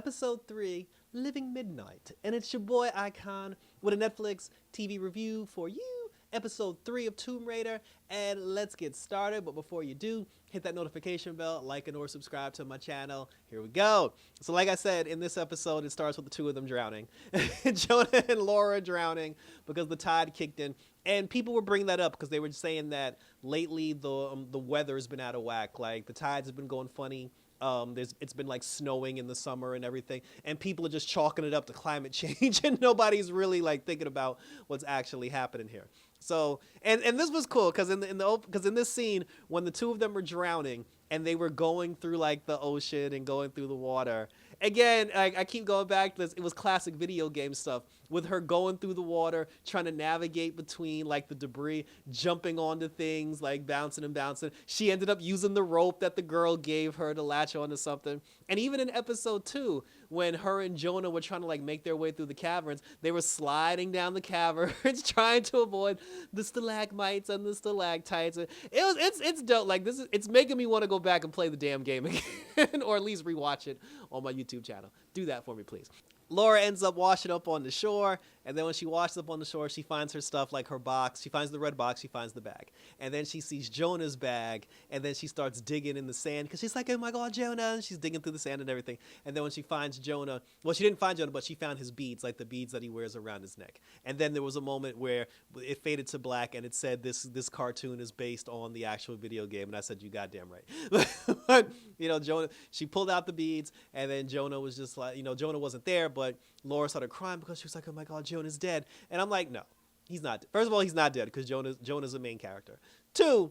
episode 3, Living Midnight. And it's your boy Icon with a Netflix TV review for you, episode 3 of Tomb Raider. And let's get started. But before you do, hit that notification bell, like and or subscribe to my channel. Here we go. So like I said, in this episode, it starts with the two of them drowning. Jonah and Laura drowning because the tide kicked in. And people were bringing that up because they were saying that lately the weather's been out of whack. Like the tides have been going funny. It's been like snowing in the summer and everything, and people are just chalking it up to climate change, and nobody's really like thinking about what's actually happening here. So, and this was cool because in this scene when the two of them were drowning and they were going through like the ocean and going through the water. Again, I keep going back to this. It was classic video game stuff with her going through the water, trying to navigate between like the debris, jumping onto things, like bouncing and bouncing. She ended up using the rope that the girl gave her to latch onto something. And even in episode 2, when her and Jonah were trying to like make their way through the caverns, they were sliding down the caverns, trying to avoid the stalagmites and the stalactites. It's dope. Like it's making me want to go back and play the damn game again, or at least rewatch it on my YouTube channel. Do that for me, please. Laura ends up washing up on the shore, and then when she washes up on the shore, she finds her stuff, like her box. She finds the red box, she finds the bag. And then she sees Jonah's bag, and then she starts digging in the sand, because she's like, oh my god, Jonah! And she's digging through the sand and everything. And then when she finds Jonah, well, she didn't find Jonah, but she found his beads, like the beads that he wears around his neck. And then there was a moment where it faded to black, and it said this cartoon is based on the actual video game, and I said, you goddamn right. But, you know, Jonah, she pulled out the beads, and then Jonah was just like, you know, Jonah wasn't there, but Laura started crying because she was like, oh my god, Jonah's dead. And I'm like, no, he's not. First of all, he's not dead because Jonah's a main character. 2,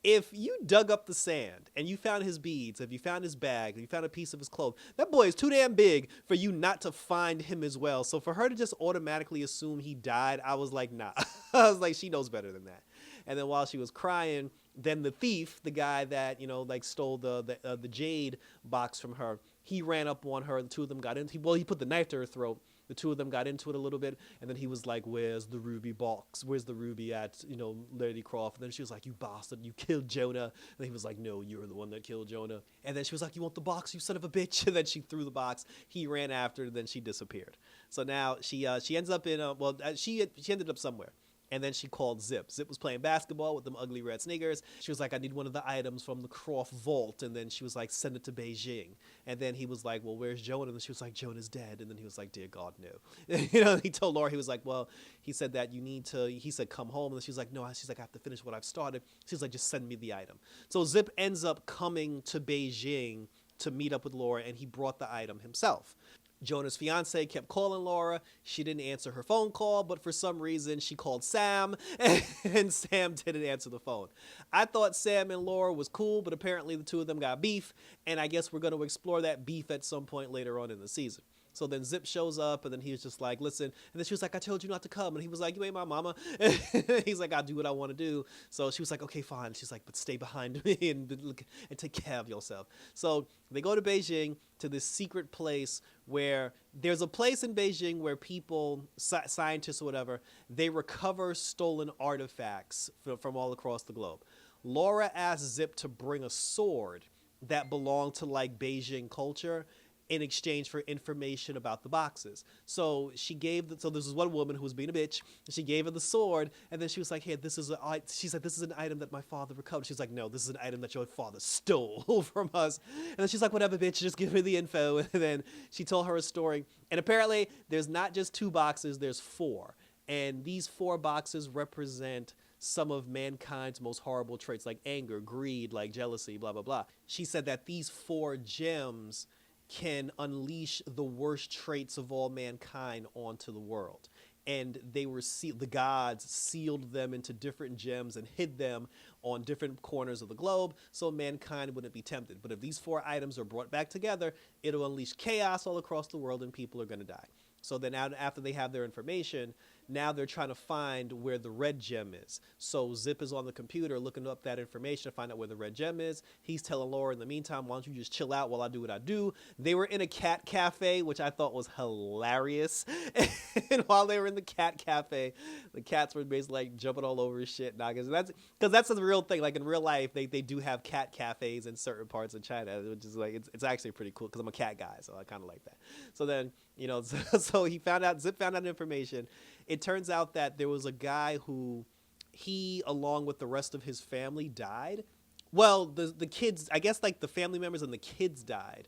if you dug up the sand and you found his beads, if you found his bag, if you found a piece of his clothes, that boy is too damn big for you not to find him as well. So for her to just automatically assume he died, I was like, nah. I was like, she knows better than that. And then while she was crying, then the thief, the guy that, you know, like stole the jade box from her, he ran up on her. The two of them got into. Well, he put the knife to her throat. The two of them got into it a little bit, and then he was like, "Where's the ruby box? Where's the ruby at? You know, Lady Croft." And then she was like, "You bastard! You killed Jonah." And he was like, "No, you're the one that killed Jonah." And then she was like, "You want the box? You son of a bitch!" And then she threw the box. He ran after her. Then she disappeared. So now she ends up in she ended up somewhere. And then she called Zip. Zip was playing basketball with them ugly red sneakers. She was like, I need one of the items from the Croft vault. And then she was like, send it to Beijing. And then he was like, well, where's Jonah? And she was like, Jonah's dead. And then he was like, dear God, no. You know, he told Laura, he was like, well, he said that you need to, he said, come home. And she was like, no, she's like, I have to finish what I've started. She's like, just send me the item. So Zip ends up coming to Beijing to meet up with Laura, and he brought the item himself. Jonah's fiance kept calling Laura. She didn't answer her phone call, but for some reason she called Sam, and Sam didn't answer the phone. I thought Sam and Laura was cool, but apparently the two of them got beef, and I guess we're going to explore that beef at some point later on in the season. So then Zip shows up, and then he was just like, listen. And then she was like, I told you not to come. And he was like, you ain't my mama. And he's like, I'll do what I want to do. So she was like, okay, fine. She's like, but stay behind me and take care of yourself. So they go to Beijing, to this secret place where there's a place in Beijing where people, scientists or whatever, they recover stolen artifacts from all across the globe. Laura asked Zip to bring a sword that belonged to like Beijing culture in exchange for information about the boxes. So she gave so this was one woman who was being a bitch, and she gave her the sword, and then she was like, hey, she's like, this is an item that my father recovered. She's like, no, this is an item that your father stole from us. And then she's like, whatever, bitch, just give me the info. And then she told her a story. And apparently there's not just 2 boxes, there's 4. And these 4 boxes represent some of mankind's most horrible traits, like anger, greed, like jealousy, blah, blah, blah. She said that these 4 gems can unleash the worst traits of all mankind onto the world. And they were the gods sealed them into different gems and hid them on different corners of the globe so mankind wouldn't be tempted. But if these 4 items are brought back together, it'll unleash chaos all across the world and people are going to die. So then after they have their information, Now they're trying to find where the red gem is. So Zip is on the computer looking up that information to find out where the red gem is. He's telling Laura, in the meantime, why don't you just chill out while I do what I do. They were in a cat cafe, which I thought was hilarious. And while they were in the cat cafe, the cats were basically like jumping all over his shit. Because that's a real thing. Like in real life, they do have cat cafes in certain parts of China, which is like, it's actually pretty cool because I'm a cat guy, so I kind of like that. So then, so Zip found out information. It turns out that there was a guy who he, along with the rest of his family, died. Well, the kids, I guess, like the family members and the kids died.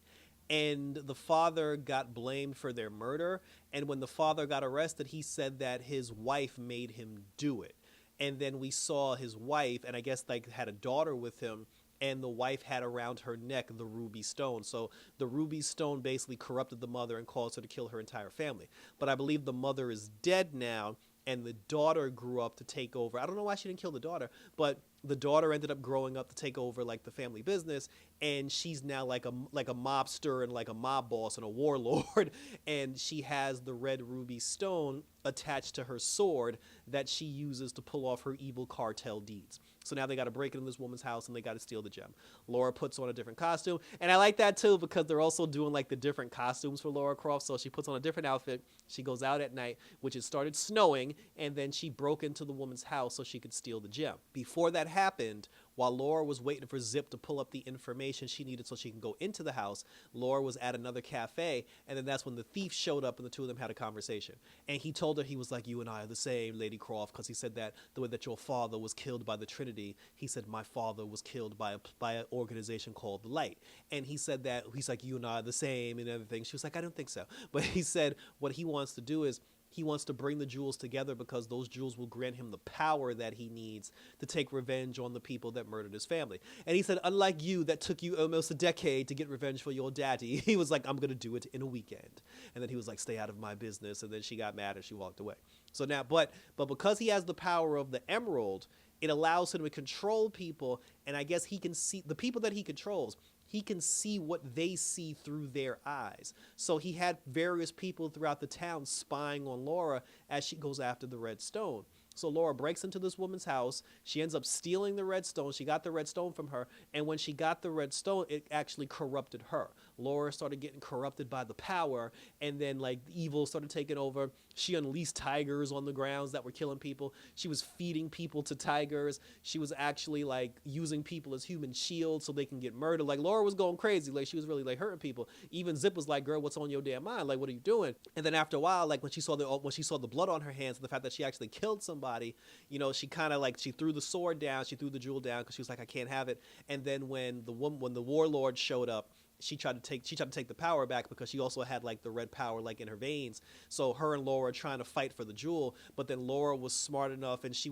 And the father got blamed for their murder. And when the father got arrested, he said that his wife made him do it. And then we saw his wife, and I guess like had a daughter with him, and the wife had around her neck the ruby stone. So the ruby stone basically corrupted the mother and caused her to kill her entire family. But I believe the mother is dead now, and the daughter grew up to take over. I don't know why she didn't kill the daughter, but the daughter ended up growing up to take over like the family business, and she's now like a mobster and like a mob boss and a warlord, and she has the red ruby stone attached to her sword that she uses to pull off her evil cartel deeds. So now they got to break into this woman's house and they got to steal the gem. Laura puts on a different costume, and I like that too because they're also doing like the different costumes for Lara Croft. So she puts on a different outfit. She goes out at night, which it started snowing, and then she broke into the woman's house so she could steal the gem. Before that happened, while Laura was waiting for Zip to pull up the information she needed so she can go into the house, Laura was at another cafe, and then that's when the thief showed up and the two of them had a conversation. And he told her, he was like, you and I are the same, Lady Croft, because he said that the way that your father was killed by the Trinity, he said my father was killed by an organization called the Light. And he said that, he's like, you and I are the same and everything. She was like, I don't think so. But he said what he wants to do is, he wants to bring the jewels together because those jewels will grant him the power that he needs to take revenge on the people that murdered his family. And he said, unlike you, that took you almost a decade to get revenge for your daddy, he was like, I'm going to do it in a weekend. And then he was like, stay out of my business. And then she got mad and she walked away. So now, but because he has the power of the emerald, it allows him to control people. And I guess he can see the people that he controls. He can see what they see through their eyes. So he had various people throughout the town spying on Laura as she goes after the red stone. So Laura breaks into this woman's house. She ends up stealing the red stone. She got the red stone from her. And when she got the red stone, it actually corrupted her. Laura started getting corrupted by the power. And then like evil started taking over. She unleashed tigers on the grounds that were killing people. She was feeding people to tigers. She was actually like using people as human shields so they can get murdered. Like Laura was going crazy. Like she was really like hurting people. Even Zip was like, girl, what's on your damn mind? Like, what are you doing? And then after a while, like when she saw the blood on her hands and the fact that she actually killed somebody, she kind of like, she threw the sword down, she threw the jewel down because she was like, I can't have it. And then when the warlord showed up, she tried to take the power back because she also had like the red power like in her veins. So her and Laura trying to fight for the jewel, but then Laura was smart enough and she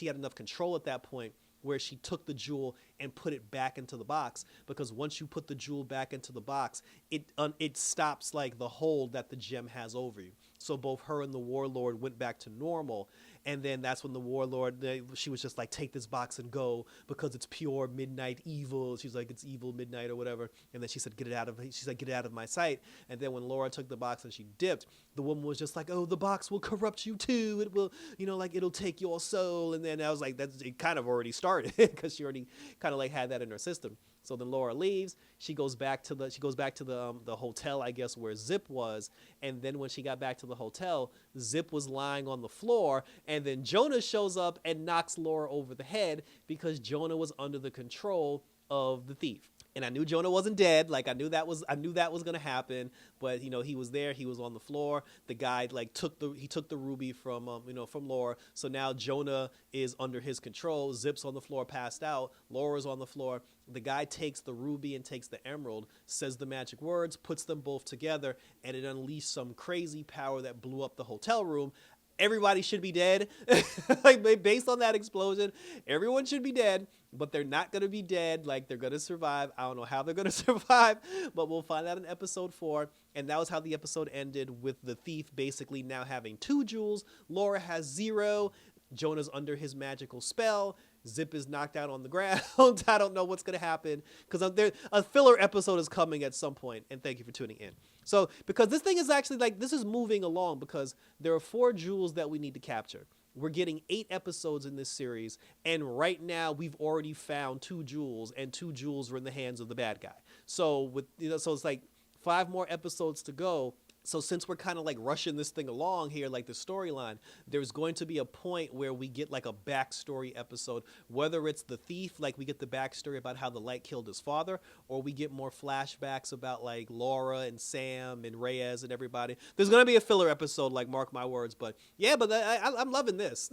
had enough control at that point where she took the jewel and put it back into the box, because once you put the jewel back into the box, it stops like the hold that the gem has over you. So both her and the warlord went back to normal. And then that's when the warlord, she was just like, take this box and go because it's pure midnight evil. She's like, it's evil midnight or whatever. And then she said, get it out of my sight. And then when Laura took the box and she dipped, the woman was just like, oh, the box will corrupt you too. It will, like it'll take your soul. And then I was like, it kind of already started because she already kind of like had that in her system. So then Laura leaves. She goes back to the hotel, I guess, where Zip was. And then when she got back to the hotel, Zip was lying on the floor. And then Jonah shows up and knocks Laura over the head because Jonah was under the control of the thief. And I knew Jonah wasn't dead. Like I knew that was going to happen. But he was there. He was on the floor. The guy like took the ruby from from Laura. So now Jonah is under his control. Zip's on the floor, passed out. Laura's on the floor. The guy takes the ruby and takes the emerald, says the magic words, puts them both together, and it unleashed some crazy power that blew up the hotel room. Everybody should be dead. Like based on that explosion, everyone should be dead, but they're not going to be dead. Like they're going to survive. I don't know how they're going to survive, but we'll find out in episode 4. And that was how the episode ended, with the thief basically now having 2 jewels. Laura has 0. Jonah's under his magical spell. Zip is knocked out on the ground. I don't know what's going to happen because a filler episode is coming at some point. And thank you for tuning in. So because this thing is actually like, this is moving along because there are 4 jewels that we need to capture. We're getting 8 episodes in this series, and right now we've already found 2 jewels, and 2 jewels were in the hands of the bad guy. So so it's like 5 more episodes to go. So since we're kind of like rushing this thing along here, like the storyline, there's going to be a point where we get like a backstory episode, whether it's the thief, like we get the backstory about how the light killed his father, or we get more flashbacks about like Laura and Sam and Reyes and everybody. There's going to be a filler episode, like mark my words, but yeah, but I'm loving this.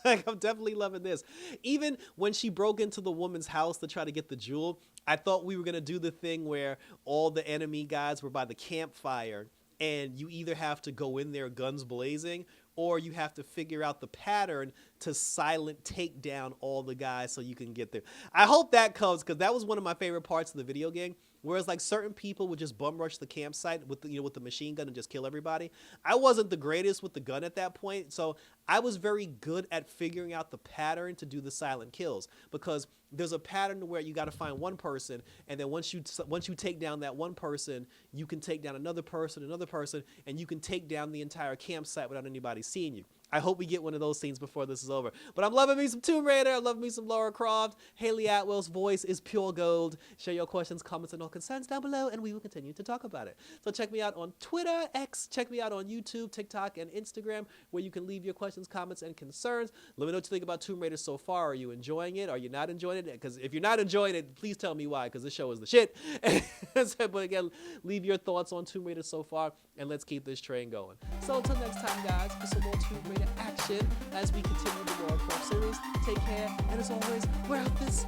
Like, I'm definitely loving this. Even when she broke into the woman's house to try to get the jewel, I thought we were going to do the thing where all the enemy guys were by the campfire, and you either have to go in there guns blazing, or you have to figure out the pattern to silent take down all the guys so you can get there. I hope that comes, because that was one of my favorite parts of the video game. Whereas like certain people would just bum rush the campsite with the, with the machine gun and just kill everybody. I wasn't the greatest with the gun at that point, so I was very good at figuring out the pattern to do the silent kills, because there's a pattern where you got to find one person, and then once you take down that one person, you can take down another person, and you can take down the entire campsite without anybody seeing you. I hope we get one of those scenes before this is over. But I'm loving me some Tomb Raider. I love me some Lara Croft. Haley Atwell's voice is pure gold. Share your questions, comments, and all concerns down below, and we will continue to talk about it. So check me out on Twitter, X. Check me out on YouTube, TikTok, and Instagram, where you can leave your questions, comments, and concerns. Let me know what you think about Tomb Raider so far. Are you enjoying it? Are you not enjoying it? Because if you're not enjoying it, please tell me why, because this show is the shit. But again, leave your thoughts on Tomb Raider so far, and let's keep this train going. So until next time, guys, for some more Tomb Raider action as we continue the Laura Croft series. Take care, and as always, we're out this